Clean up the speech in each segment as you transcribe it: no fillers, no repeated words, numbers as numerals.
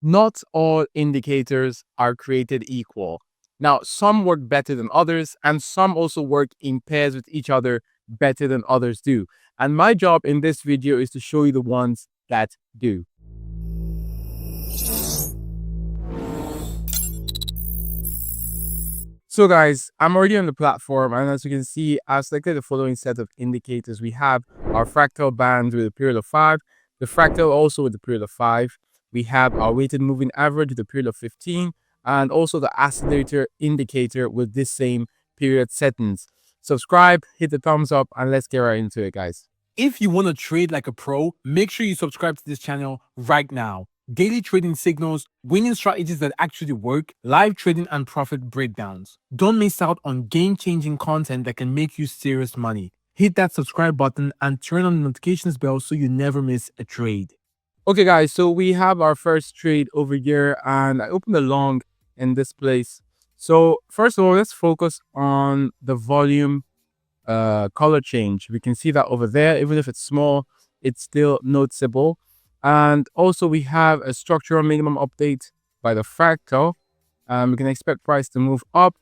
Not all indicators are created equal. Now, some work better than others, and some also work in pairs with each other better than others do. And my job in this video is to show you the ones that do. So guys, I'm already on the platform, and as you can see, I've selected the following set of indicators. We have our fractal band with a period of 5, the fractal also with a period of 5. We have our weighted moving average with a period of 15, and also the oscillator indicator with this same period settings. Subscribe, hit the thumbs up, and let's get right into it, guys. If you want to trade like a pro, make sure you subscribe to this channel right now. Daily trading signals, winning strategies that actually work, live trading and profit breakdowns. Don't miss out on game-changing content that can make you serious money. Hit that subscribe button and turn on the notifications bell so you never miss a trade. Okay guys, so we have our first trade over here, and I opened a long in this place. So first of all, let's focus on the volume color change. We can see that over there, even if it's small, it's still noticeable. And also we have a structural minimum update by the fractal. We can expect price to move up.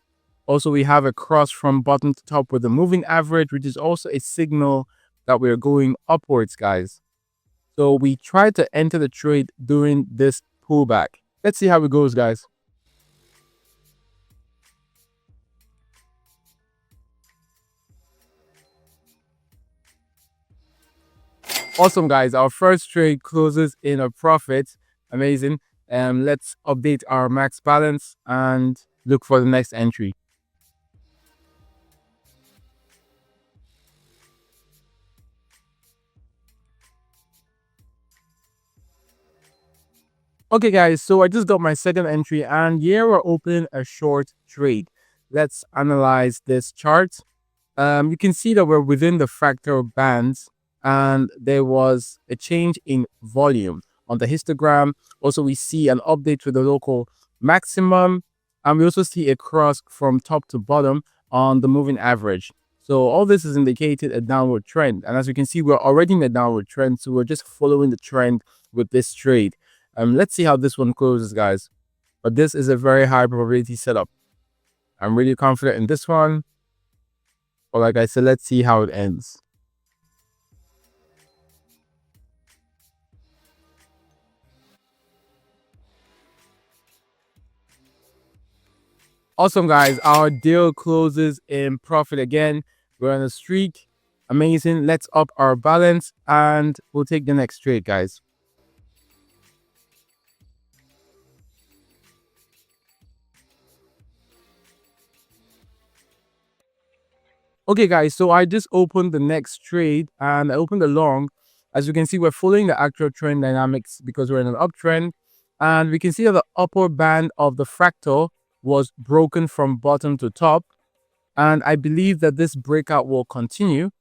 Also, we have a cross from bottom to top with the moving average, which is also a signal that we're going upwards, guys. So we try to enter the trade during this pullback. Let's see how it goes, guys. Awesome, guys. Our first trade closes in a profit. Amazing. Let's update our max balance and look for the next entry. Okay, guys, so I just got my second entry, and here we're opening a short trade. Let's analyze this chart. You can see that we're within the fractal bands, and there was a change in volume on the histogram. Also, we see an update to the local maximum, and we also see a cross from top to bottom on the moving average. So all this is indicated a downward trend, and as you can see, we're already in a downward trend, so we're just following the trend with this trade. Let's see how this one closes, guys. But this is a very high probability setup. I'm really confident in this one. But like I said, let's see how it ends. Awesome, guys. Our deal closes in profit again. We're on a streak. Amazing. Let's up our balance and we'll take the next trade, guys. Okay, guys, so I just opened the next trade and I opened the long. As you can see, we're following the actual trend dynamics because we're in an uptrend. And we can see that the upper band of the fractal was broken from bottom to top. And I believe that this breakout will continue.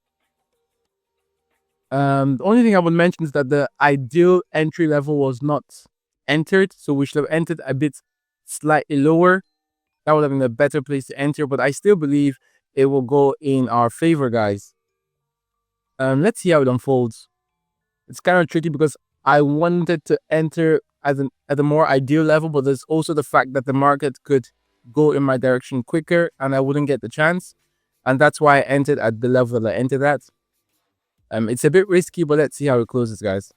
The only thing I would mention is that the ideal entry level was not entered. So we should have entered a bit slightly lower. That would have been a better place to enter. But I still believe it will go in our favor, guys. Let's see how it unfolds. It's kind of tricky because I wanted to enter at a more ideal level, but there's also the fact that the market could go in my direction quicker and I wouldn't get the chance. And that's why I entered at the level that I entered at. It's a bit risky, but let's see how it closes, guys.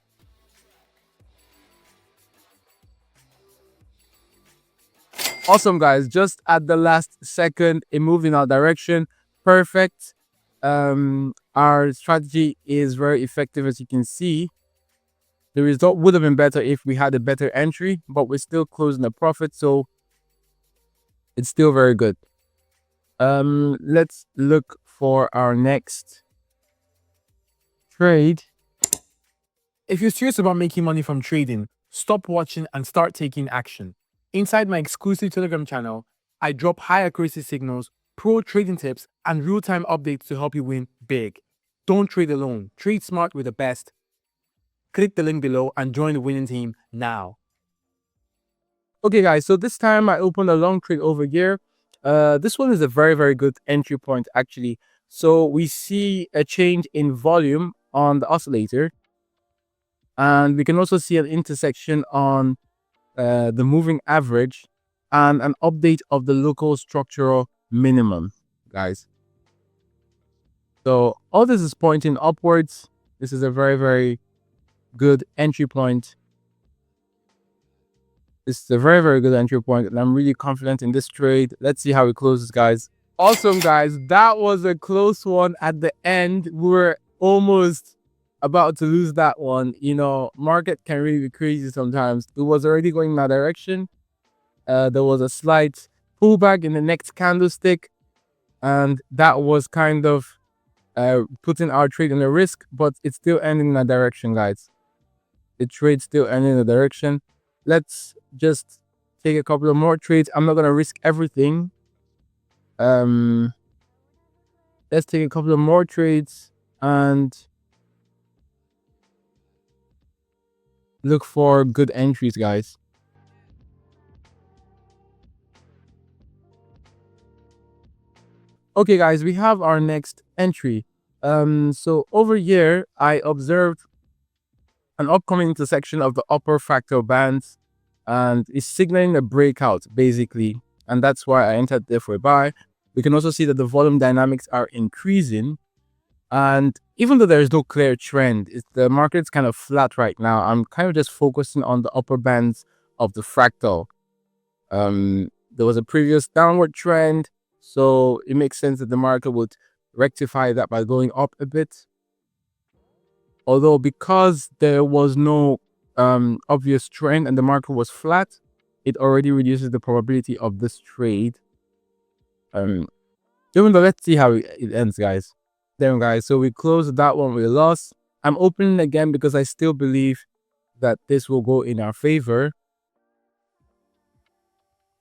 Awesome, guys. Just at the last second, it moved in our direction. Perfect. Our strategy is very effective, as you can see. The result would have been better if we had a better entry, but we're still closing a profit, so it's still very good. Let's look for our next trade. If you're serious about making money from trading, stop watching and start taking action. Inside my exclusive Telegram channel, I drop high accuracy signals, pro trading tips, and real-time updates to help you win big. Don't trade alone. Trade smart with the best. Click the link below and join the winning team now. Okay, guys, so this time I opened a long trade over here. This one is a very, very good entry point, actually. So we see a change in volume on the oscillator. And we can also see an intersection on the moving average, and an update of the local structural minimum, guys. So all this is pointing upwards. This is a very, very good entry point. This is a very, very good entry point, and I'm really confident in this trade. Let's see how it closes, guys. Awesome, guys. That was a close one at the end. We were almost about to lose that one. You know, market can really be crazy sometimes. It was already going in that direction. There was a slight pullback in the next candlestick, and that was kind of putting our trade in a risk, but it's still ending in that direction, guys. The trade still ending in the direction. Let's just take a couple of more trades. I'm not gonna risk everything. Let's take a couple of more trades and look for good entries, guys. Okay, guys, we have our next entry. So over here, I observed an upcoming intersection of the upper fractal bands, and it's signaling a breakout, basically. And that's why I entered there for a buy. We can also see that the volume dynamics are increasing. And even though there is no clear trend, the market's kind of flat right now. I'm kind of just focusing on the upper bands of the fractal. There was a previous downward trend, so it makes sense that the market would rectify that by going up a bit. Although because there was no obvious trend and the market was flat, it already reduces the probability of this trade. Even though, let's see how it ends, guys. There, guys. So we closed that one with a loss. I'm opening again because I still believe that this will go in our favor.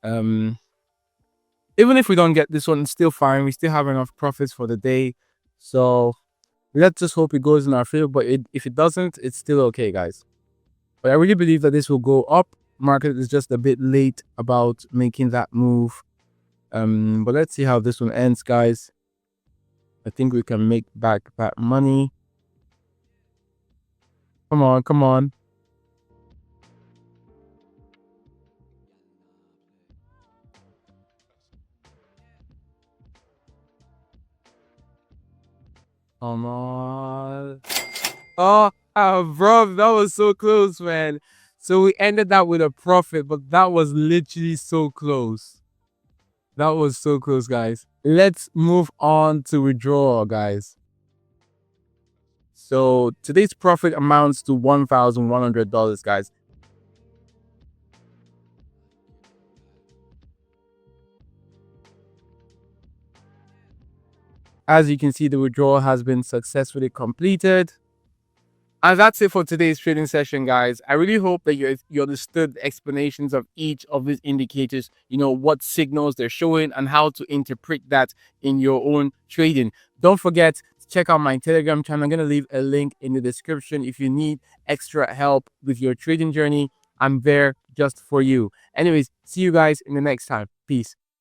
Even if we don't get this one, it's still fine. We still have enough profits for the day. So let's just hope it goes in our favor. But if it doesn't, it's still okay, guys. But I really believe that this will go up. Market is just a bit late about making that move. But let's see how this one ends, guys. I think we can make back that money. Come on, come on. Come on. Oh, bro, that was so close, man. So we ended that with a profit, but that was literally so close. That was so close, guys. Let's move on to withdrawal, guys. So today's profit amounts to $1,100, guys. As you can see, the withdrawal has been successfully completed. And that's it for today's trading session, guys. I really hope that you understood the explanations of each of these indicators, you know, what signals they're showing and how to interpret that in your own trading. Don't forget to check out my Telegram channel. I'm going to leave a link in the description. If you need extra help with your trading journey, I'm there just for you. Anyways, see you guys in the next time. Peace.